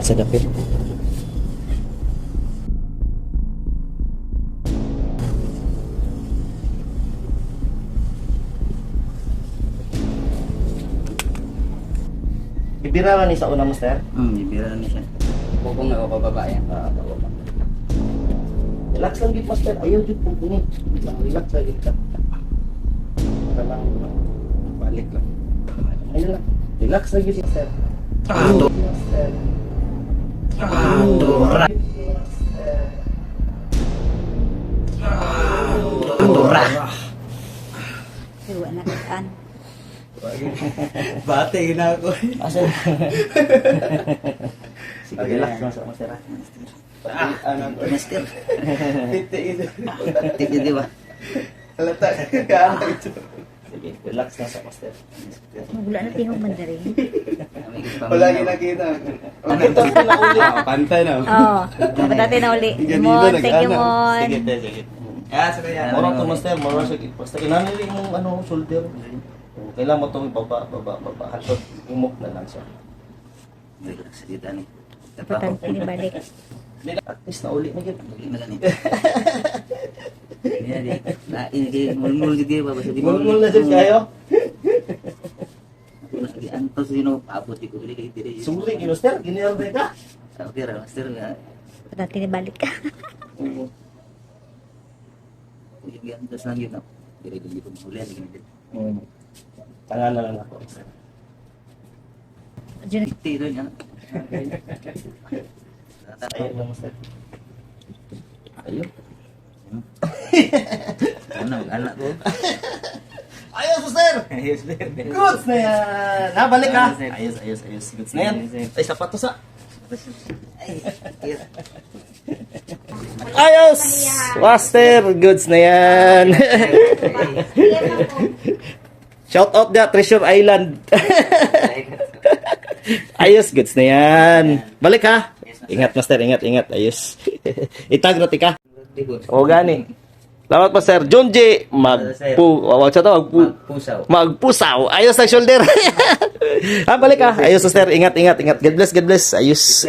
Sa dapit. Ibira ni sa una, master. Ibira na siya. Bukong na ako pababa yan. Relax lang gid, master. Ayaw jud po ni. Relax lang gid ka. Para lang Balik lang. ayun lang. Relax lang gid, master. Master. Dora. Dora. Iwa na kaan. Bate na ako. Asa? Sige, relax lang sa master. Ano ko? Master. Titi ito. Titi di ba? Halata ka ito. Sige, relax lang sa master. Magula na tingong mandarin. Wala ginakita. Makita ko na uli. Pantay na. Oo. Mapadati na uli. Mon, thank you, Mon. Sige, sige. Sa kaya. Mora to, master. Mora siya. Basta inanili mong ano, shoulder. Kailangan mo itong baba. Hatod, umok na lang siya. Relax dito ni. Importante ni balik. At least nauli na gid. Mulmul gitu ba basta di Mulmul na siya kayo. Antos sino abot ko dili kay dire. Suri, master. Giniyal ka. Okay ra master nga. Importante ni balik ka. Yung antos lang yun. Dire dili ko muli lagi. Tangan na lang ako. Diyan. Tiro niya. Ayun lang, master. Ayun. Anak ko. Ayos, master! Ayos din. Goods na yan! Nabalik ka! Ayos. Ayos. Goods na yan. Ay, sapatos ah. Ayos! Master! Goods na yan! Shout out na Treasure Island! Ayos, goods na yan! Balik ha! Ingat, master, ingat. Ayos. Itag roti ka. O gani. Salamat, master. John J. Magpusaw. Ayos ang shoulder. Balik ka. Ayos, master. Ingat. God bless. Ayos.